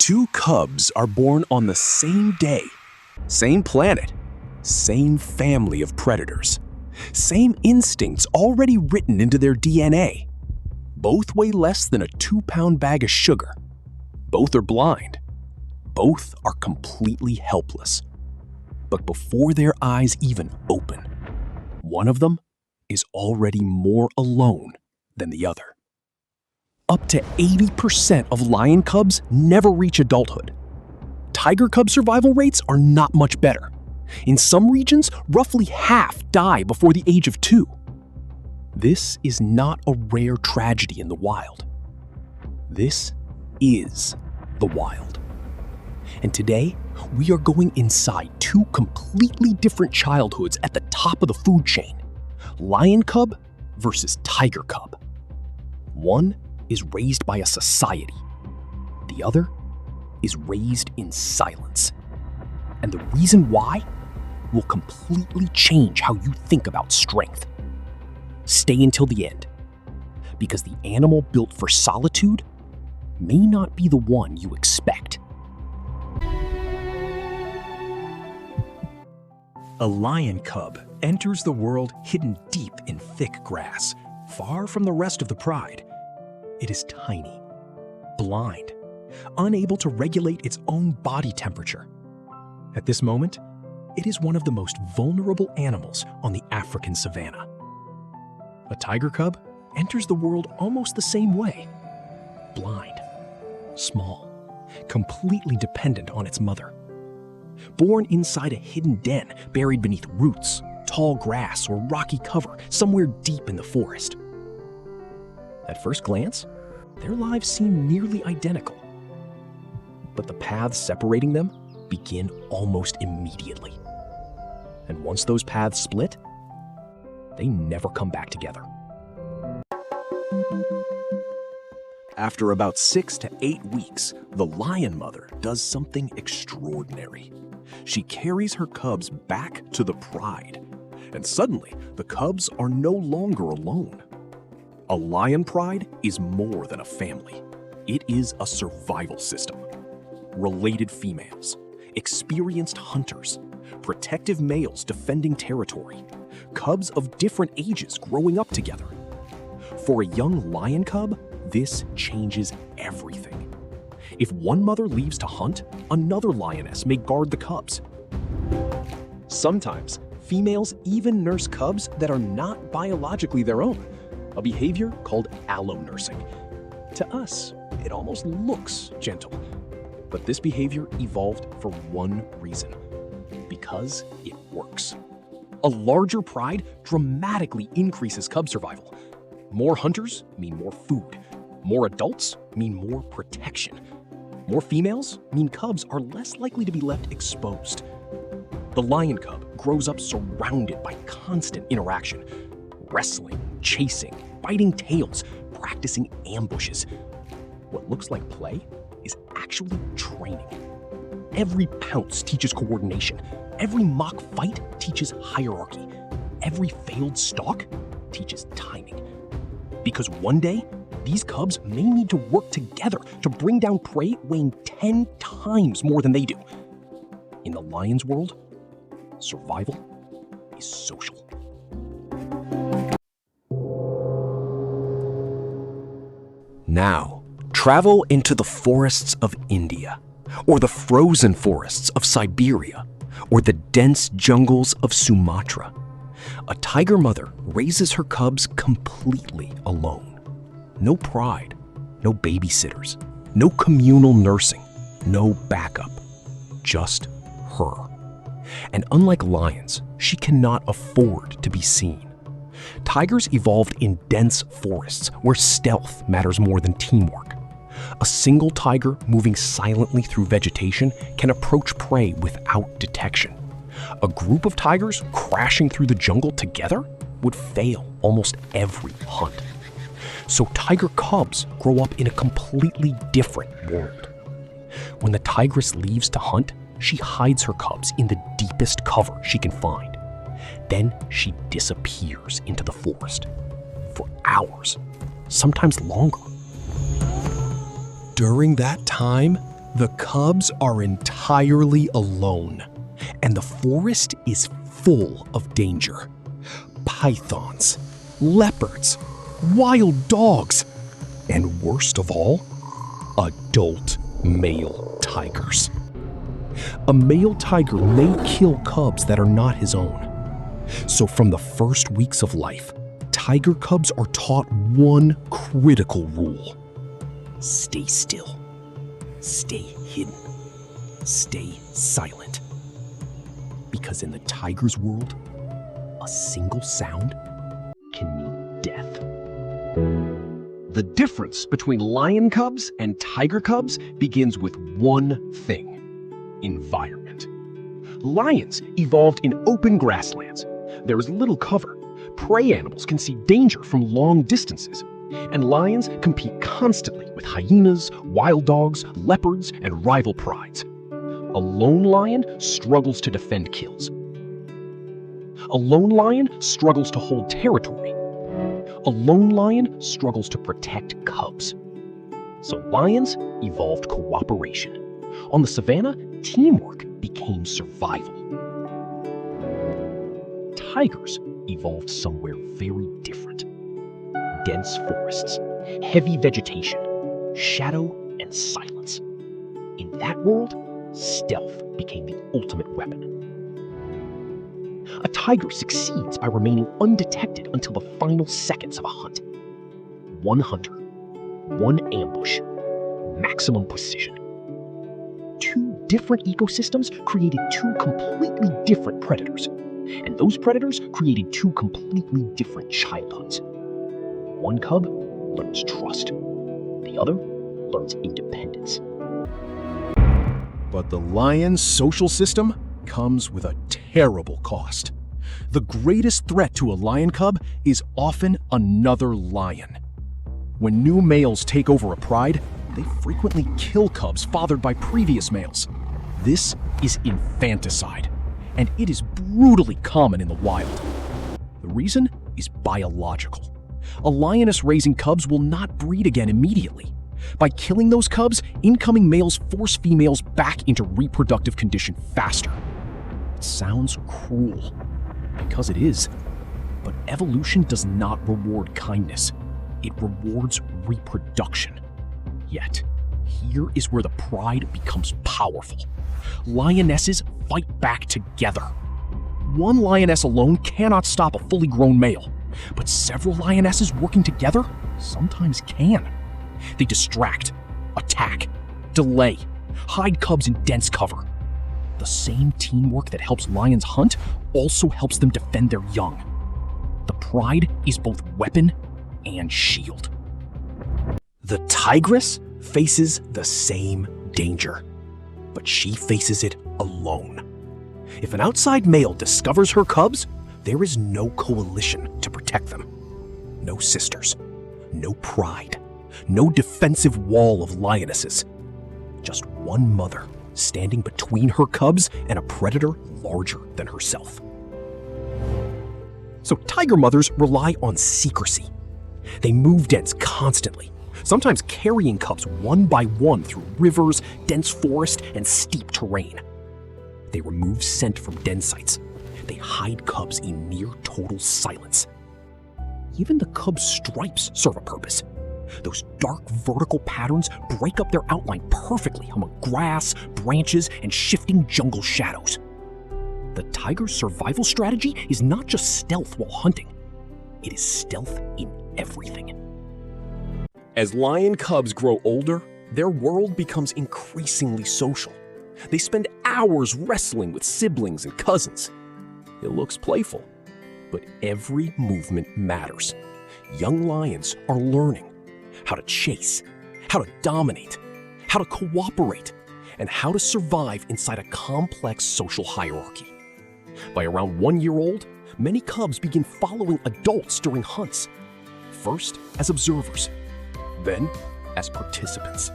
Two cubs are born on the same day, same planet, same family of predators, same instincts already written into their DNA. Both weigh less than a 2-pound bag of sugar. Both are blind. Both are completely helpless. But before their eyes even open, one of them is already more alone than the other. Up to 80% of lion cubs never reach adulthood. Tiger cub survival rates are not much better. In some regions, roughly half die before the age of 2. This is not a rare tragedy in the wild. This is the wild. And today, we are going inside two completely different childhoods at the top of the food chain: lion cub versus tiger cub. One is raised by a society. The other is raised in silence. And the reason why will completely change how you think about strength. Stay until the end, because the animal built for solitude may not be the one you expect. A lion cub enters the world hidden deep in thick grass, far from the rest of the pride. It is tiny, blind, unable to regulate its own body temperature. At this moment, it is one of the most vulnerable animals on the African savanna. A tiger cub enters the world almost the same way: blind, small, completely dependent on its mother. Born inside a hidden den buried beneath roots, tall grass, or rocky cover somewhere deep in the forest. At first glance, their lives seem nearly identical. But the paths separating them begin almost immediately. And once those paths split, they never come back together. After about 6 to 8 weeks, the lion mother does something extraordinary. She carries her cubs back to the pride, and suddenly the cubs are no longer alone. A lion pride is more than a family. It is a survival system. Related females, experienced hunters, protective males defending territory, cubs of different ages growing up together. For a young lion cub, this changes everything. If one mother leaves to hunt, another lioness may guard the cubs. Sometimes, females even nurse cubs that are not biologically their own, a behavior called allonursing. To us, it almost looks gentle, but this behavior evolved for one reason: because it works. A larger pride dramatically increases cub survival. More hunters mean more food. More adults mean more protection. More females mean cubs are less likely to be left exposed. The lion cub grows up surrounded by constant interaction: wrestling, chasing, biting tails, practicing ambushes. What looks like play is actually training. Every pounce teaches coordination. Every mock fight teaches hierarchy. Every failed stalk teaches timing. Because one day, these cubs may need to work together to bring down prey weighing 10 times more than they do. In the lion's world, survival is social. Now, travel into the forests of India, or the frozen forests of Siberia, or the dense jungles of Sumatra. A tiger mother raises her cubs completely alone. No pride, no babysitters, no communal nursing, no backup, just her. And unlike lions, she cannot afford to be seen. Tigers evolved in dense forests where stealth matters more than teamwork. A single tiger moving silently through vegetation can approach prey without detection. A group of tigers crashing through the jungle together would fail almost every hunt. So tiger cubs grow up in a completely different world. When the tigress leaves to hunt, she hides her cubs in the deepest cover she can find. Then she disappears into the forest for hours, sometimes longer. During that time, The cubs are entirely alone, and the forest is full of danger. Pythons, leopards, wild dogs, and worst of all, adult male tigers. A male tiger may kill cubs that are not his own. So from the first weeks of life, tiger cubs are taught one critical rule. Stay still. Stay hidden. Stay silent. Because in the tiger's world, a single sound can mean death. The difference between lion cubs and tiger cubs begins with one thing: environment. Lions evolved in open grasslands. There is little cover. Prey animals can see danger from long distances. And lions compete constantly with hyenas, wild dogs, leopards, and rival prides. A lone lion struggles to defend kills. A lone lion struggles to hold territory. A lone lion struggles to protect cubs. So lions evolved cooperation. On the savannah, teamwork became survival. Tigers evolved somewhere very different. Dense forests, heavy vegetation, shadow, and silence. In that world, stealth became the ultimate weapon. A tiger succeeds by remaining undetected until the final seconds of a hunt. One hunter, one ambush, maximum precision. Two different ecosystems created two completely different predators, and those predators created two completely different childhoods. One cub learns trust, the other learns independence. But the lion's social system comes with a terrible cost. The greatest threat to a lion cub is often another lion. When new males take over a pride, they frequently kill cubs fathered by previous males. This is infanticide, and it is brutally common in the wild. The reason is biological. A lioness raising cubs will not breed again immediately. By killing those cubs, incoming males force females back into reproductive condition faster. It sounds cruel, because it is. But evolution does not reward kindness. It rewards reproduction. Yet, here is where the pride becomes powerful. Lionesses fight back together. One lioness alone cannot stop a fully grown male, but several lionesses working together sometimes can. They distract, attack, delay, hide cubs in dense cover. The same teamwork that helps lions hunt also helps them defend their young. The pride is both weapon and shield. The tigress faces the same danger, but she faces it alone. If an outside male discovers her cubs, there is no coalition to protect them. No sisters, no pride, no defensive wall of lionesses. Just one mother standing between her cubs and a predator larger than herself. So tiger mothers rely on secrecy. They move dens constantly, sometimes carrying cubs one by one through rivers, dense forest, and steep terrain. They remove scent from den sites. They hide cubs in near total silence. Even the cub's stripes serve a purpose. Those dark vertical patterns break up their outline perfectly among grass, branches, and shifting jungle shadows. The tiger's survival strategy is not just stealth while hunting. It is stealth in everything. As lion cubs grow older, their world becomes increasingly social. They spend hours wrestling with siblings and cousins. It looks playful, but every movement matters. Young lions are learning how to chase, how to dominate, how to cooperate, and how to survive inside a complex social hierarchy. By around 1 year old, many cubs begin following adults during hunts, first as observers, then as participants.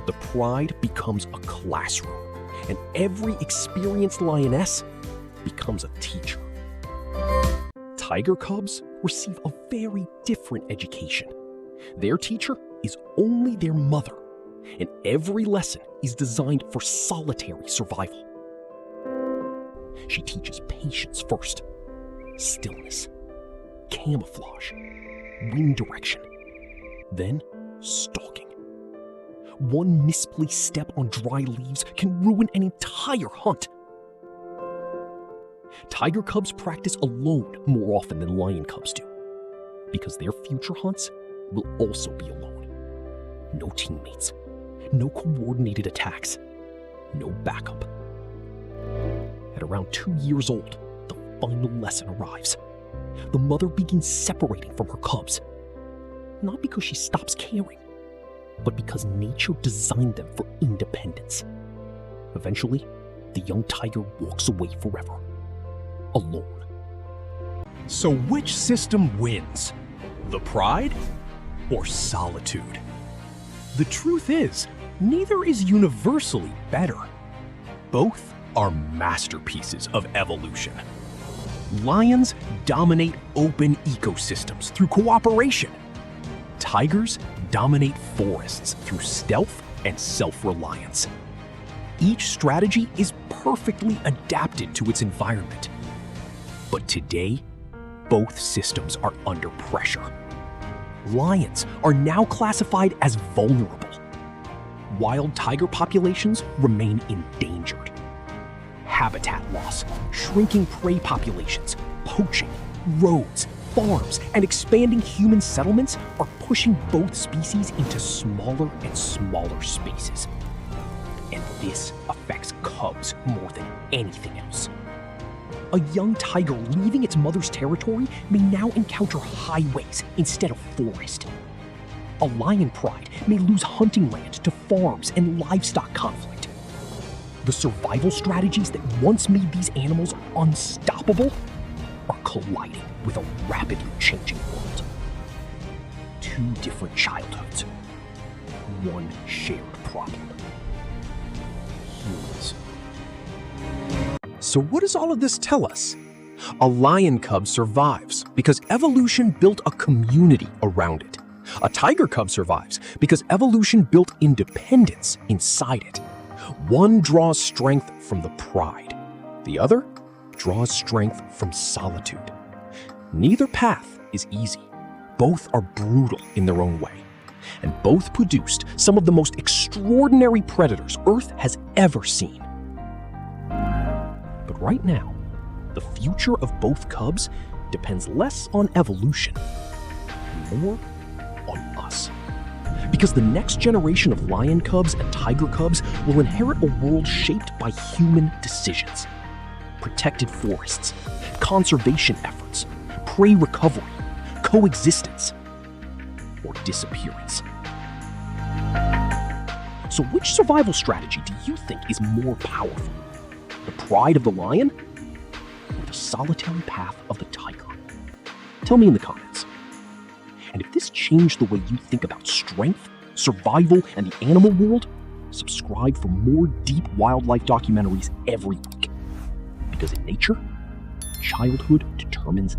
The pride becomes a classroom, and every experienced lioness becomes a teacher. Tiger cubs receive a very different education. Their teacher is only their mother, and every lesson is designed for solitary survival. She teaches patience first, stillness, camouflage, wind direction, then stalking. One misplaced step on dry leaves can ruin an entire hunt. Tiger cubs practice alone more often than lion cubs do, because their future hunts will also be alone. No teammates, no coordinated attacks, no backup. At around 2 years old, the final lesson arrives. The mother begins separating from her cubs, not because she stops caring, but because nature designed them for independence. Eventually, the young tiger walks away forever, alone. So which system wins? The pride or solitude? The truth is, neither is universally better. Both are masterpieces of evolution. Lions dominate open ecosystems through cooperation. Tigers dominate forests through stealth and self-reliance. Each strategy is perfectly adapted to its environment. But today, both systems are under pressure. Lions are now classified as vulnerable. Wild tiger populations remain endangered. Habitat loss, shrinking prey populations, poaching, roads, farms, and expanding human settlements are pushing both species into smaller and smaller spaces. And this affects cubs more than anything else. A young tiger leaving its mother's territory may now encounter highways instead of forest. A lion pride may lose hunting land to farms and livestock conflict. The survival strategies that once made these animals unstoppable are colliding with a rapidly changing world. Two different childhoods, one shared problem. Humans. So what does all of this tell us? A lion cub survives because evolution built a community around it. A tiger cub survives because evolution built independence inside it. One draws strength from the pride. The other draws strength from solitude. Neither path is easy. Both are brutal in their own way. And both produced some of the most extraordinary predators Earth has ever seen. But right now, the future of both cubs depends less on evolution, more on us. Because the next generation of lion cubs and tiger cubs will inherit a world shaped by human decisions. Protected forests, conservation efforts, prey recovery, coexistence, or disappearance. So which survival strategy do you think is more powerful? The pride of the lion or the solitary path of the tiger? Tell me in the comments. And if this changed the way you think about strength, survival, and the animal world, subscribe for more deep wildlife documentaries every week. Because in nature, childhood determines